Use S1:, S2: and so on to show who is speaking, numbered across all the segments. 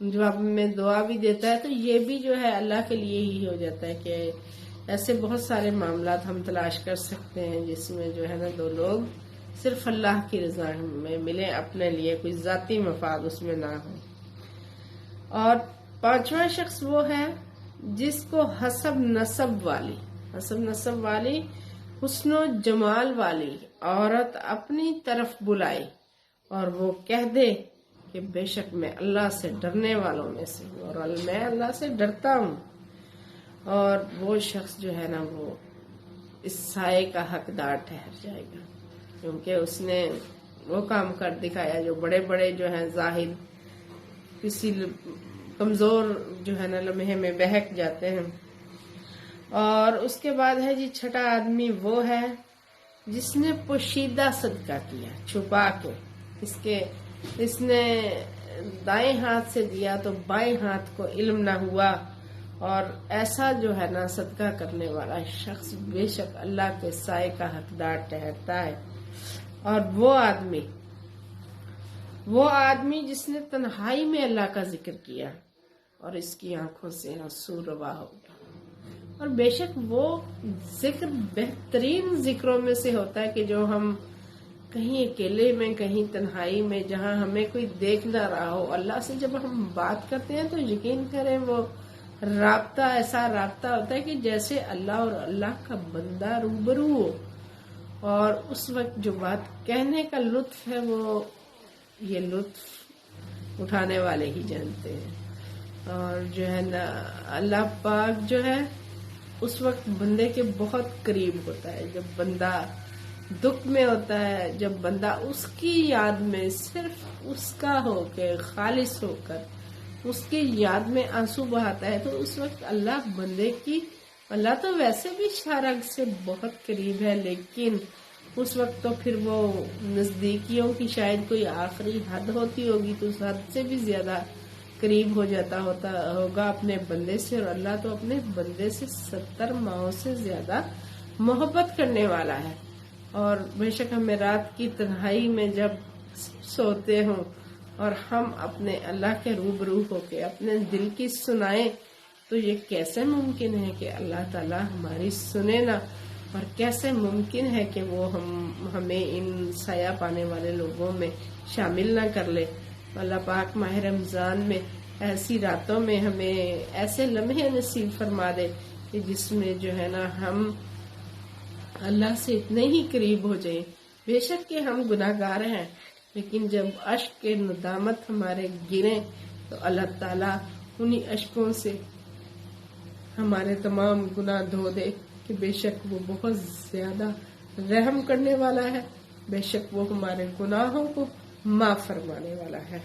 S1: جواب میں دعا بھی دیتا ہے، تو یہ بھی جو ہے اللہ کے لیے ہی ہو جاتا ہے کہ ایسے بہت سارے معاملات ہم تلاش کر سکتے ہیں جس میں جو ہے نا دو لوگ صرف اللہ کی رضا میں ملے، اپنے لیے کوئی ذاتی مفاد اس میں نہ ہو۔ اور پانچواں شخص وہ ہے جس کو حسب نسب والی حسن و جمال والی عورت اپنی طرف بلائے اور وہ کہہ دے کہ بے شک میں اللہ سے ڈرنے والوں میں سے ہوں اور میں اللہ سے ڈرتا ہوں، اور وہ شخص جو ہے نا وہ اس سائے کا حقدار ٹھہر جائے گا، کیونکہ اس نے وہ کام کر دکھایا جو بڑے بڑے جو ہیں زاہد کسی کمزور جو ہے نا لمحے میں بہک جاتے ہیں۔ اور اس کے بعد ہے جی چھٹا آدمی وہ ہے جس نے پوشیدہ صدقہ کیا، چھپا کے، اس نے دائیں ہاتھ سے دیا تو بائیں ہاتھ کو علم نہ ہوا، اور ایسا جو ہے نا صدقہ کرنے والا شخص بے شک اللہ کے سائے کا حقدار ٹھہرتا ہے۔ اور وہ آدمی جس نے تنہائی میں اللہ کا ذکر کیا اور اس کی آنکھوں سے آنسو روا ہو گیا، اور بے شک وہ ذکر بہترین ذکروں میں سے ہوتا ہے کہ جو ہم کہیں اکیلے میں، کہیں تنہائی میں، جہاں ہمیں کوئی دیکھ نہ رہا ہو، اللہ سے جب ہم بات کرتے ہیں تو یقین کریں وہ ایسا رابطہ ہوتا ہے کہ جیسے اللہ اور اللہ کا بندہ روبرو ہو، اور اس وقت جو بات کہنے کا لطف ہے وہ یہ لطف اٹھانے والے ہی جانتے ہیں۔ اور جو ہے نا اللہ پاک جو ہے اس وقت بندے کے بہت قریب ہوتا ہے، جب بندہ دکھ میں ہوتا ہے، جب بندہ اس کی یاد میں صرف اس کا ہو کے خالص ہو کر اس کی یاد میں آنسو بہاتا ہے، تو اس وقت اللہ تو ویسے بھی شرک سے بہت قریب ہے، لیکن اس وقت تو پھر وہ نزدیکیوں کی شاید کوئی آخری حد ہوتی ہوگی، تو اس حد سے بھی زیادہ قریب ہو جاتا ہوگا اپنے بندے سے، اور اللہ تو اپنے بندے سے 70 ماؤں سے زیادہ محبت کرنے والا ہے۔ اور بے شک ہمیں رات کی تنہائی میں جب سوتے ہوں اور ہم اپنے اللہ کے روبرو ہو کے اپنے دل کی سنائیں، تو یہ کیسے ممکن ہے کہ اللہ تعالی ہماری سنے نہ، اور کیسے ممکن ہے کہ وہ ہمیں ان سایہ پانے والے لوگوں میں شامل نہ کر لے۔ اللہ پاک ماہ رمضان میں ایسی راتوں میں ہمیں ایسے لمحے نصیب فرما دے کہ جس میں جو ہے نا ہم اللہ سے اتنے ہی قریب ہو جائیں۔ بے شک کہ ہم گناہ گار ہیں، لیکن جب اشک کے ندامت ہمارے گریں تو اللہ تعالیٰ انہی اشکوں سے ہمارے تمام گناہ دھو دے، کہ بے شک وہ بہت زیادہ رحم کرنے والا ہے، بے شک وہ ہمارے گناہوں کو معاف فرمانے والا ہے۔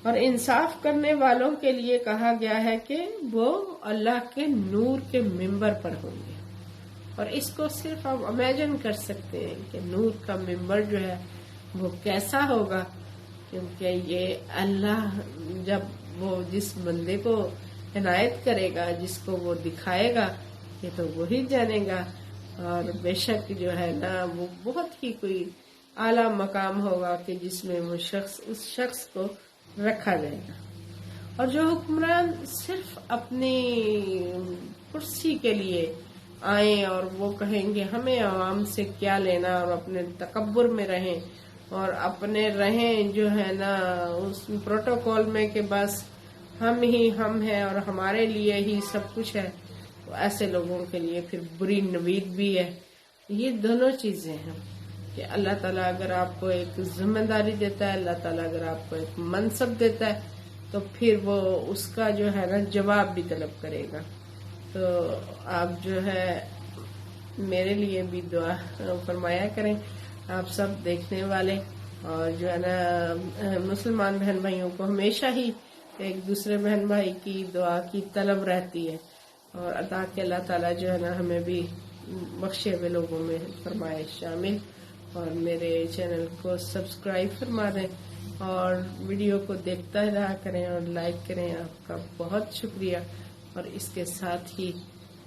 S1: اور انصاف کرنے والوں کے لیے کہا گیا ہے کہ وہ اللہ کے نور کے ممبر پر ہوں گے، اور اس کو صرف ہم امیجن کر سکتے ہیں کہ نور کا ممبر جو ہے وہ کیسا ہوگا، کیونکہ یہ اللہ جب وہ جس بندے کو عنایت کرے گا، جس کو وہ دکھائے گا، یہ تو وہی جانے گا، اور بے شک جو ہے نا وہ بہت ہی کوئی اعلیٰ مقام ہوگا کہ جس میں وہ شخص اس شخص کو رکھا جائے گا۔ اور جو حکمران صرف اپنی کرسی کے لیے آئیں اور وہ کہیں گے ہمیں عوام سے کیا لینا، اور اپنے تکبر میں رہیں اور اپنے رہیں جو ہے نا اس پروٹوکول میں کہ بس ہم ہیں اور ہمارے لیے ہی سب کچھ ہے، تو ایسے لوگوں کے لیے پھر بری نوید بھی ہے۔ یہ دونوں چیزیں ہیں کہ اللہ تعالیٰ اگر آپ کو ایک ذمہ داری دیتا ہے، اللہ تعالیٰ اگر آپ کو ایک منصب دیتا ہے، تو پھر وہ اس کا جو ہے نا جواب بھی طلب کرے گا۔ تو آپ جو ہے میرے لیے بھی دعا فرمایا کریں، آپ سب دیکھنے والے، اور جو ہے نا مسلمان بہن بھائیوں کو ہمیشہ ہی ایک دوسرے بہن بھائی کی دعا کی طلب رہتی ہے، اور عطا کہ اللہ تعالیٰ جو ہے نا ہمیں بھی بخشے ہوئے لوگوں میں فرمائے شامل، اور میرے چینل کو سبسکرائب فرما دیں اور ویڈیو کو دیکھتا رہا کریں اور لائک کریں۔ آپ کا بہت شکریہ، اور اس کے ساتھ ہی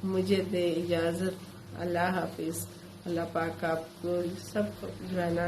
S1: مجھے دے اجازت۔ اللہ حافظ۔ اللہ پاک آپ کو سب کو جو ہے نا